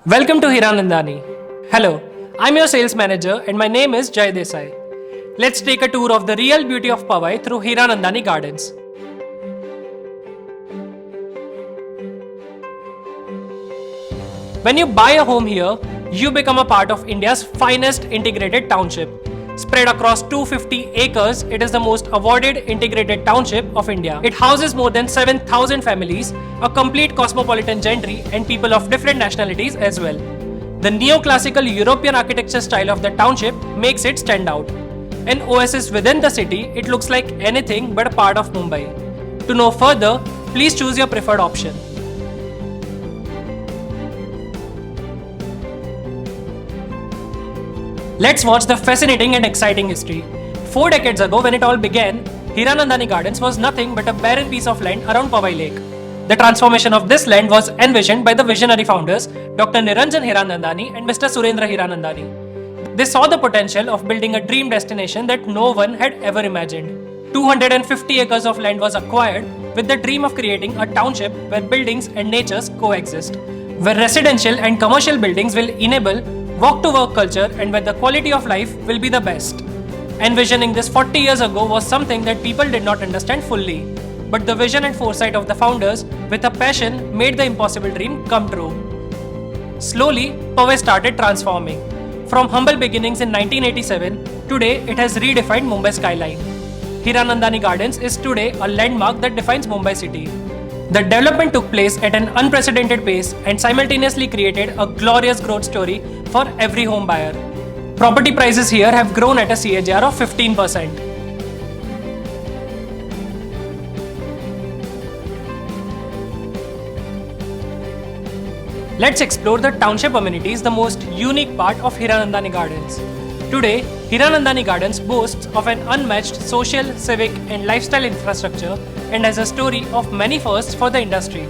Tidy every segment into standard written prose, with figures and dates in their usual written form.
Welcome to Hiranandani. Hello, I'm your sales manager and my name is Jay Desai. Let's take a tour of the real beauty of Powai through Hiranandani Gardens. When you buy a home here, you become a part of India's finest integrated township. Spread across 250 acres, it is the most awarded integrated township of India. It houses more than 7,000 families, a complete cosmopolitan gentry, and people of different nationalities as well. The neoclassical European architecture style of the township makes it stand out. An oasis within the city, it looks like anything but a part of Mumbai. To know further, please choose your preferred option. Let's watch the fascinating and exciting history. 4 decades ago, when it all began, Hiranandani Gardens was nothing but a barren piece of land around Powai Lake. The transformation of this land was envisioned by the visionary founders Dr. Niranjan Hiranandani and Mr. Surendra Hiranandani. They saw the potential of building a dream destination that no one had ever imagined. 250 acres of land was acquired with the dream of creating a township where buildings and natures coexist, where residential and commercial buildings will enable walk to work culture and where the quality of life will be the best. Envisioning this 40 years ago was something that people did not understand fully, but the vision and foresight of the founders with a passion made the impossible dream come true. Slowly, Powai started transforming. From humble beginnings in 1987, today it has redefined Mumbai skyline. Hiranandani Gardens is today a landmark that defines Mumbai city. The development took place at an unprecedented pace and simultaneously created a glorious growth story for every home buyer. Property prices here have grown at a CAGR of 15%. Let's explore the township amenities, the most unique part of Hiranandani Gardens. Today, Hiranandani Gardens boasts of an unmatched social, civic and lifestyle infrastructure and has a story of many firsts for the industry.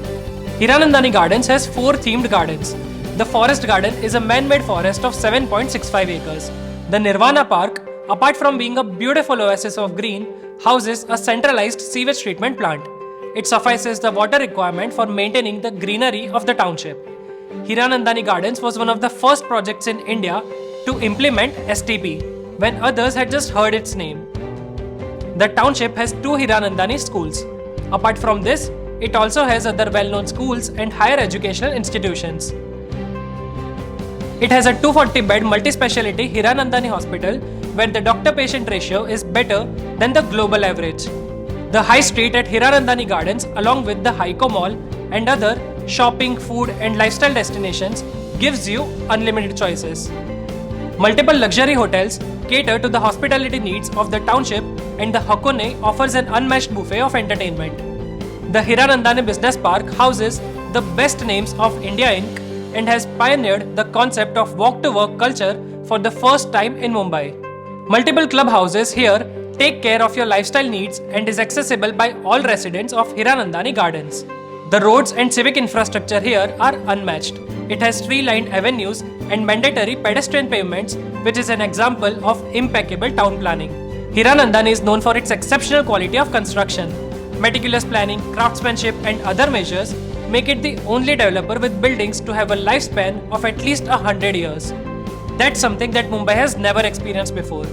Hiranandani Gardens has 4 themed gardens. The Forest Garden is a man-made forest of 7.65 acres. The Nirvana Park, apart from being a beautiful oasis of green, houses a centralized sewage treatment plant. It suffices the water requirement for maintaining the greenery of the township. Hiranandani Gardens was one of the first projects in India to implement STP, when others had just heard its name. The township has 2 Hiranandani schools. Apart from this, it also has other well-known schools and higher educational institutions. It has a 240-bed multi-speciality Hiranandani Hospital where the doctor-patient ratio is better than the global average. The High Street at Hiranandani Gardens, along with the Hico Mall and other shopping, food and lifestyle destinations, gives you unlimited choices. Multiple luxury hotels cater to the hospitality needs of the township and the Hakone offers an unmatched buffet of entertainment. The Hiranandani Business Park houses the best names of India Inc. and has pioneered the concept of walk-to-work culture for the first time in Mumbai. Multiple clubhouses here take care of your lifestyle needs and is accessible by all residents of Hiranandani Gardens. The roads and civic infrastructure here are unmatched. It has tree-lined avenues and mandatory pedestrian pavements, which is an example of impeccable town planning. Hiranandani is known for its exceptional quality of construction. Meticulous planning, craftsmanship and other measures make it the only developer with buildings to have a lifespan of at least 100 years. That's something that Mumbai has never experienced before.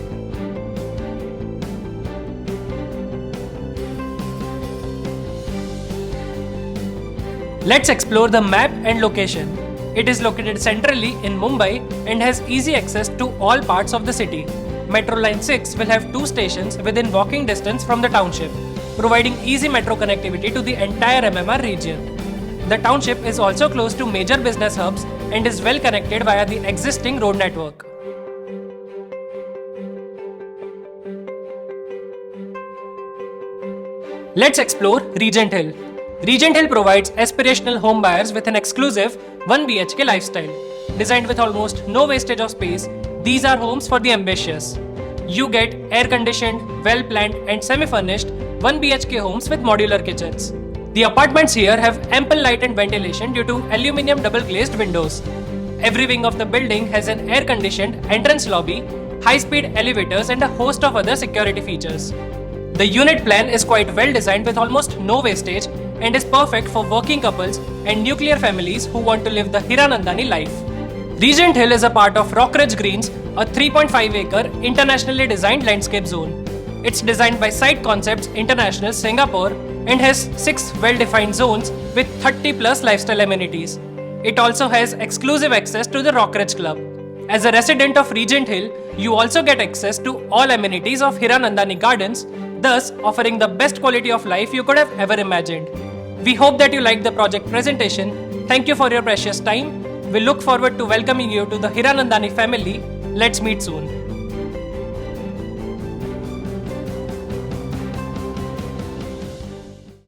Let's explore the map and location. It is located centrally in Mumbai and has easy access to all parts of the city. Metro Line 6 will have 2 stations within walking distance from the township, providing easy metro connectivity to the entire MMR region. The township is also close to major business hubs and is well connected via the existing road network. Let's explore Regent Hill. Regent Hill provides aspirational home buyers with an exclusive 1 BHK lifestyle. Designed with almost no wastage of space, these are homes for the ambitious. You get air-conditioned, well-planned and semi-furnished 1 BHK homes with modular kitchens. The apartments here have ample light and ventilation due to aluminium double-glazed windows. Every wing of the building has an air-conditioned entrance lobby, high-speed elevators and a host of other security features. The unit plan is quite well designed with almost no wastage and is perfect for working couples and nuclear families who want to live the Hiranandani life. Regent Hill is a part of Rockridge Greens, a 3.5-acre internationally designed landscape zone. It's designed by Site Concepts International Singapore and has 6 well-defined zones with 30 plus lifestyle amenities. It also has exclusive access to the Rockridge Club. As a resident of Regent Hill, you also get access to all amenities of Hiranandani Gardens, thus offering the best quality of life you could have ever imagined. We hope that you liked the project presentation. Thank you for your precious time. We look forward to welcoming you to the Hiranandani family. Let's meet soon.